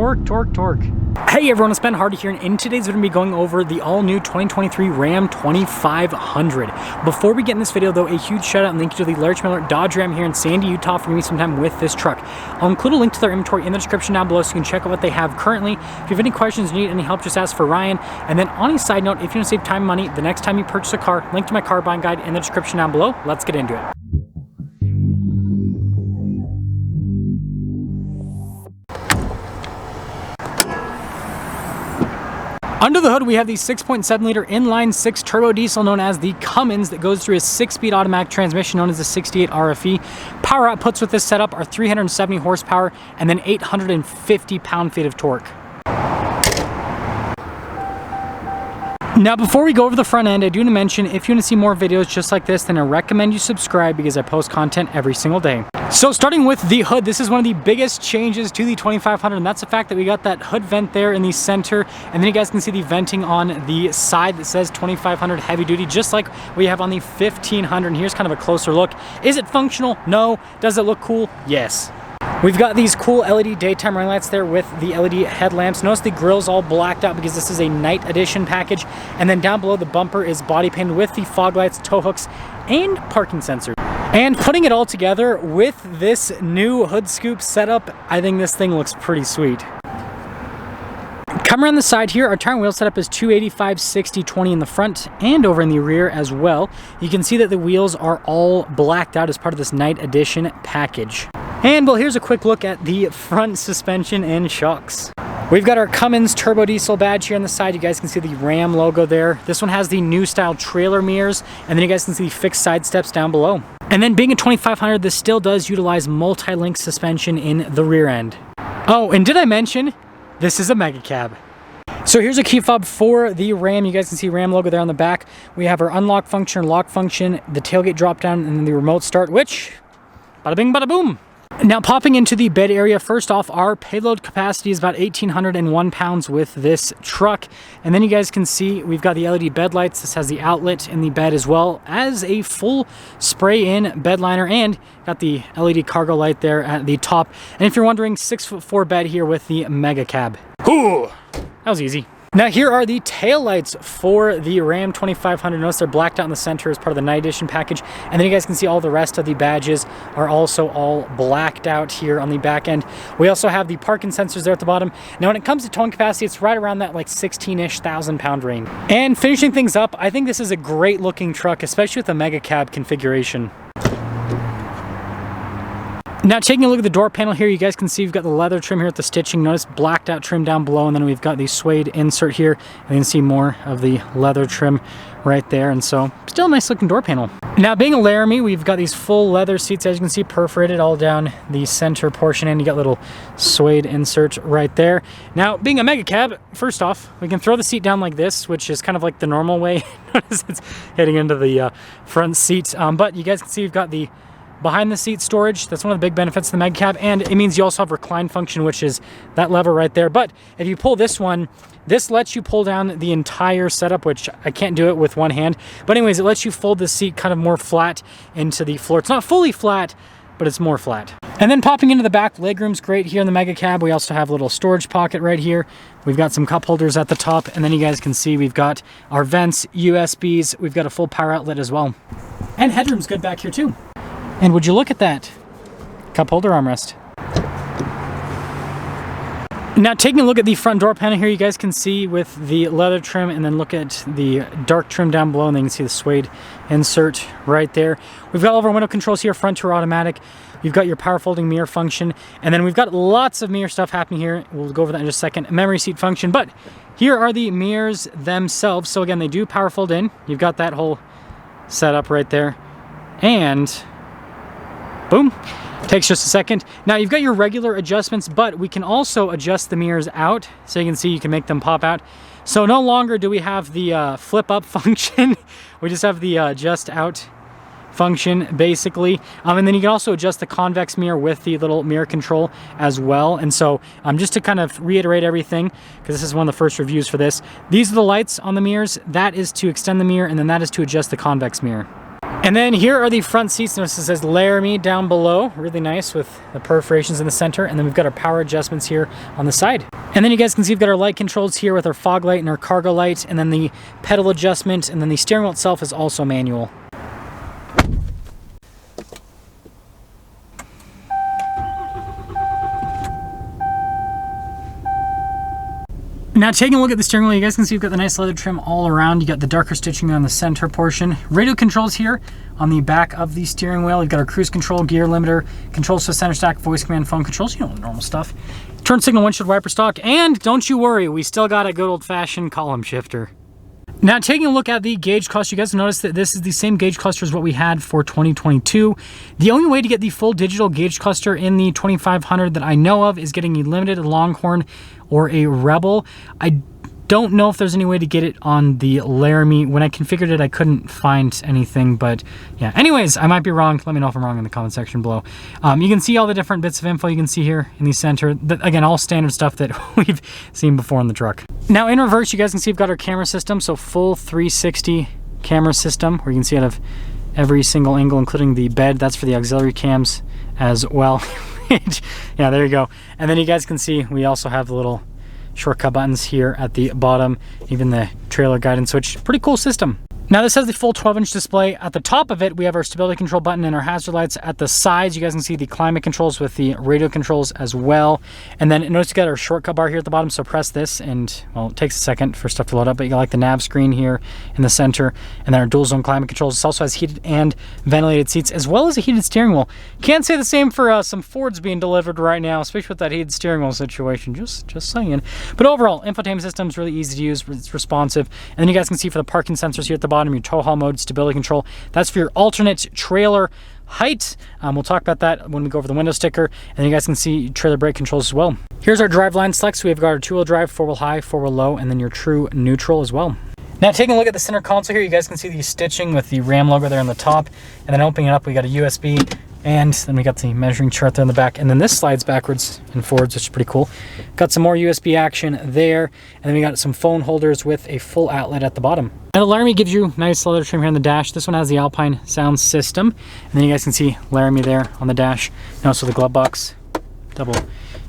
torque, torque, torque. Hey everyone, it's Ben Hardy here, and in today's video, we're going to be going over the all-new 2023 Ram 2500. Before we get in this video though, a huge shout out and thank you to the Laramie Dodge Ram here in Sandy, Utah for giving me some time with this truck. I'll include a link to their inventory in the description down below so you can check out what they have currently. If you have any questions or need any help, just ask for Ryan. And then on a side note, if you want to save time and money, the next time you purchase a car, link to my car buying guide in the description down below. Let's get into it. Under the hood, we have the 6.7 liter inline 6 turbo diesel known as the Cummins that goes through a 6-speed automatic transmission known as the 68 RFE. Power outputs with this setup are 370 horsepower and then 850 pound-feet of torque. Now, before we go over the front end, I do want to mention if you want to see more videos just like this, then I recommend you subscribe because I post content every single day. So starting with the hood, this is one of the biggest changes to the 2500, and that's the fact that we got that hood vent there in the center, and then you guys can see the venting on the side that says 2500 heavy duty, just like we have on the 1500. And here's kind of a closer look. Is it functional? No. Does it look cool? Yes. We've got these cool LED daytime running lights there with the LED headlamps. Notice the grill's all blacked out because this is a night edition package. And then down below the bumper is body painted with the fog lights, tow hooks, and parking sensors. And putting it all together with this new hood scoop setup, I think this thing looks pretty sweet. Come around the side here, our tire and wheel setup is 285, 60, 20 in the front and over in the rear as well. You can see that the wheels are all blacked out as part of this night edition package. And well, here's a quick look at the front suspension and shocks. We've got our Cummins turbo diesel badge here on the side. You guys can see the Ram logo there. This one has the new style trailer mirrors, and then you guys can see the fixed side steps down below. And then being a 2500, this still does utilize multi-link suspension in the rear end. Oh, and did I mention, this is a mega cab. So here's a key fob for the Ram. You guys can see Ram logo there on the back. We have our unlock function, lock function, the tailgate drop down, and then the remote start, which, bada bing, bada boom. Now popping into the bed area, first off, our payload capacity is about 1,801 pounds with this truck. And then you guys can see we've got the LED bed lights. This has the outlet in the bed as well as a full spray-in bed liner, and got the LED cargo light there at the top. And if you're wondering, 6'4" bed here with the mega cab. Ooh, that was easy. Now here are the tail lights for the Ram 2500. Notice they're blacked out in the center as part of the night edition package. And then you guys can see all the rest of the badges are also all blacked out here on the back end. We also have the parking sensors there at the bottom. Now when it comes to towing capacity, it's right around that like 16-ish thousand pound range. And finishing things up, I think this is a great looking truck, especially with the mega cab configuration. Now taking a look at the door panel here, you guys can see we've got the leather trim here with the stitching. Notice blacked out trim down below, and then we've got the suede insert here. And you can see more of the leather trim right there, and so still a nice looking door panel. Now being a Laramie, we've got these full leather seats, as you can see, perforated all down the center portion, and you got little suede insert right there. Now being a mega cab, first off, we can throw the seat down like this, which is kind of like the normal way. Notice it's heading into the front seat, but you guys can see we've got the behind the seat storage. That's one of the big benefits of the mega cab, and it means you also have recline function, which is that lever right there. But if you pull this one, this lets you pull down the entire setup, which I can't do it with one hand. But anyways, it lets you fold the seat kind of more flat into the floor. It's not fully flat, but it's more flat. And then popping into the back, legroom's great here in the mega cab. We also have a little storage pocket right here. We've got some cup holders at the top, and then you guys can see we've got our vents, USBs. We've got a full power outlet as well. And headroom's good back here too. And would you look at that? Cup holder armrest. Now taking a look at the front door panel here, you guys can see with the leather trim, and then look at the dark trim down below, and then you can see the suede insert right there. We've got all of our window controls here, front to automatic. You've got your power folding mirror function, and then we've got lots of mirror stuff happening here. We'll go over that in just a second. Memory seat function, but here are the mirrors themselves. So again, they do power fold in. You've got that whole setup right there, and boom, takes just a second. Now you've got your regular adjustments, but we can also adjust the mirrors out. So you can see you can make them pop out. So no longer do we have the flip up function. We just have the adjust out function basically. And then you can also adjust the convex mirror with the little mirror control as well. And so just to kind of reiterate everything, because this is one of the first reviews for this, these are the lights on the mirrors. That is to extend the mirror, and then that is to adjust the convex mirror. And then here are the front seats. Notice it says Laramie down below. Really nice with the perforations in the center. And then we've got our power adjustments here on the side. And then you guys can see we've got our light controls here with our fog light and our cargo light. And then the pedal adjustment. And then the steering wheel itself is also manual. Now taking a look at the steering wheel, you guys can see we've got the nice leather trim all around. You got the darker stitching on the center portion. Radio controls here on the back of the steering wheel. You've got our cruise control, gear limiter, controls for center stack, voice command, phone controls, you know, the normal stuff. Turn signal, windshield wiper stock, and don't you worry, we still got a good old-fashioned column shifter. Now taking a look at the gauge cluster, you guys notice that this is the same gauge cluster as what we had for 2022. The only way to get the full digital gauge cluster in the 2500 that I know of is getting a limited, a Longhorn, or a Rebel. I don't know if there's any way to get it on the Laramie. When I configured it, I couldn't find anything, but yeah. Anyways, I might be wrong. Let me know if I'm wrong in the comment section below. You can see all the different bits of info you can see here in the center. Again, all standard stuff that we've seen before in the truck. Now in reverse, you guys can see we've got our camera system, so full 360 camera system, where you can see out of every single angle, including the bed. That's for the auxiliary cams as well. Yeah, there you go. And then you guys can see we also have the little shortcut buttons here at the bottom, even the trailer guidance switch. Pretty cool system. Now this has the full 12-inch display. At the top of it, we have our stability control button and our hazard lights. At the sides, you guys can see the climate controls with the radio controls as well. And then notice you got our shortcut bar here at the bottom, so press this and, well, it takes a second for stuff to load up, but you got like the nav screen here in the center, and then our dual zone climate controls. This also has heated and ventilated seats, as well as a heated steering wheel. Can't say the same for some Fords being delivered right now, especially with that heated steering wheel situation, just saying. But overall, infotainment system is really easy to use, it's responsive. And then you guys can see for the parking sensors here at the bottom, your tow haul mode, stability control. That's for your alternate trailer height. We'll talk about that when we go over the window sticker. And then you guys can see trailer brake controls as well. Here's our driveline select. So we've got our two-wheel drive, four-wheel high, four-wheel low, and then your true neutral as well. Now taking a look at the center console here, you guys can see the stitching with the Ram logo there on the top. And then opening it up, we got a USB, and then we got the measuring chart there in the back. And then this slides backwards and forwards, which is pretty cool. Got some more USB action there. And then we got some phone holders with a full outlet at the bottom. Now the Laramie gives you nice leather trim here on the dash. This one has the Alpine sound system. And then you guys can see Laramie there on the dash. And also the glove box, double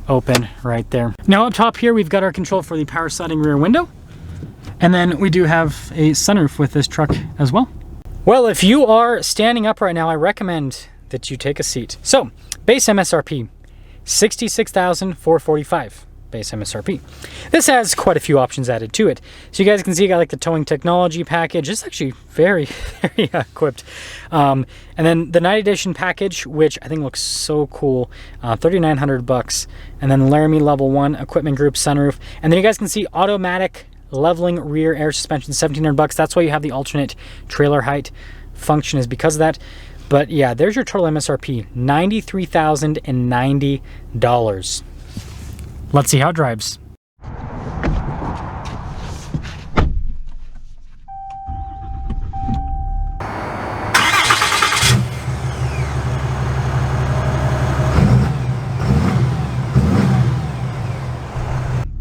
open right there. Now up top here, we've got our control for the power sliding rear window. And then we do have a sunroof with this truck as well. Well, if you are standing up right now, I recommend that you take a seat. So, base MSRP, $66,445. Base MSRP. This has quite a few options added to it. So you guys can see, you got like the towing technology package. It's actually very, very equipped. And then the night edition package, which I think looks so cool, $3,900. And then Laramie level 1 equipment group sunroof. And then you guys can see automatic leveling rear air suspension, $1,700. That's why you have the alternate trailer height function, is because of that. But yeah, there's your total MSRP, $93,090. Let's see how it drives.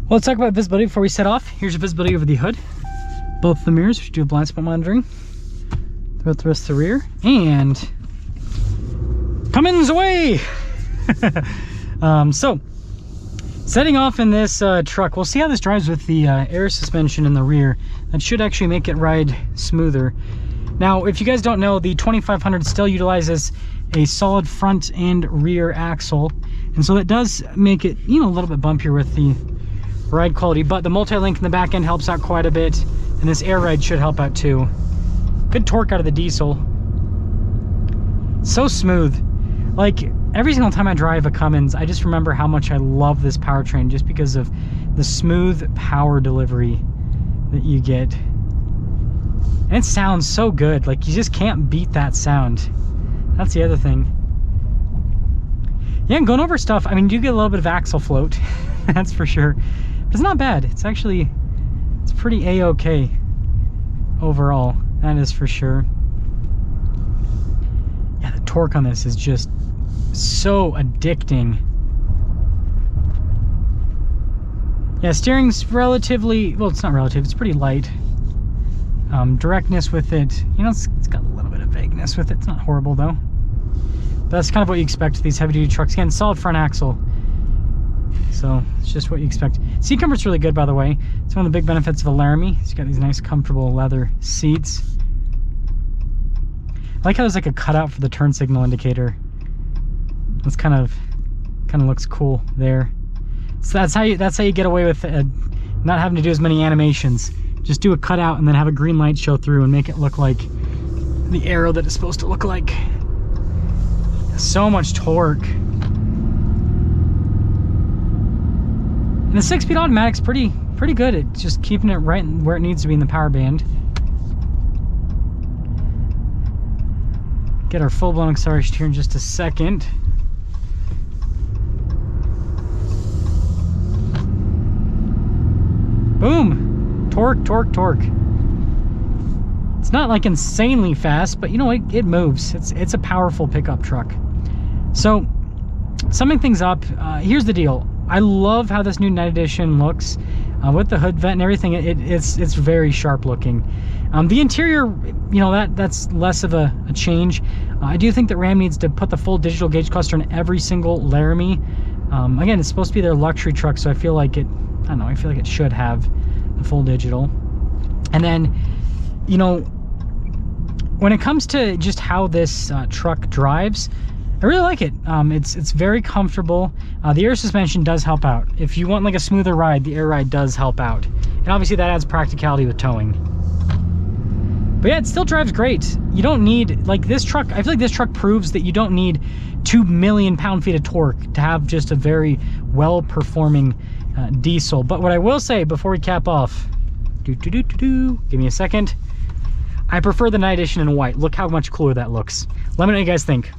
Well, let's talk about visibility before we set off. Here's your visibility over the hood. Both the mirrors, which do have blind spot monitoring throughout the rest of the rear. And Cummins away! So, setting off in this truck, we'll see how this drives with the air suspension in the rear. That should actually make it ride smoother. Now, if you guys don't know, the 2500 still utilizes a solid front and rear axle. And so that does make it, you know, a little bit bumpier with the ride quality, but the multi-link in the back end helps out quite a bit, and this air ride should help out too. Good torque out of the diesel. So smooth. Like, every single time I drive a Cummins, I just remember how much I love this powertrain, just because of the smooth power delivery that you get. And it sounds so good. Like, you just can't beat that sound. That's the other thing. Yeah, and going over stuff, I mean, you do get a little bit of axle float, that's for sure. But it's not bad. It's actually, it's pretty A-okay overall. That is for sure. Yeah, the torque on this is just so addicting. Yeah, steering's relatively, well, it's not relative, it's pretty light. Directness with it, you know, it's got a little bit of vagueness. mess with it. It's not horrible though. That's kind of what you expect with these heavy duty trucks. Again, solid front axle. So it's just what you expect. Seat comfort's really good, by the way. It's one of the big benefits of a Laramie. It's got these nice comfortable leather seats. I like how there's like a cutout for the turn signal indicator. It's kind of looks cool there. So that's how you get away with not having to do as many animations. Just do a cutout and then have a green light show through and make it look like the arrow that it's supposed to look like. So much torque. And the 6-speed automatic's pretty good at just keeping it right where it needs to be in the power band. Get our full-blown acceleration here in just a second. Boom! Torque, torque, torque. It's not like insanely fast, but you know, it moves. It's a powerful pickup truck. So, summing things up, here's the deal. I love how this new Night Edition looks. With the hood vent and everything, it's very sharp looking. The interior, you know, that's less of a change. I do think that Ram needs to put the full digital gauge cluster in every single Laramie. Again, it's supposed to be their luxury truck, so I feel like I feel like it should have the full digital. And then, you know, when it comes to just how this truck drives, I really like it. It's very comfortable. The air suspension does help out. If you want like a smoother ride, the air ride does help out. And obviously that adds practicality with towing. But yeah, it still drives great. You don't need, like this truck, I feel like this truck proves that you don't need 2 million pound-feet of torque to have just a very well-performing diesel. But what I will say before we cap off, give me a second. I prefer the Night Edition in white. Look how much cooler that looks. Let me know what you guys think.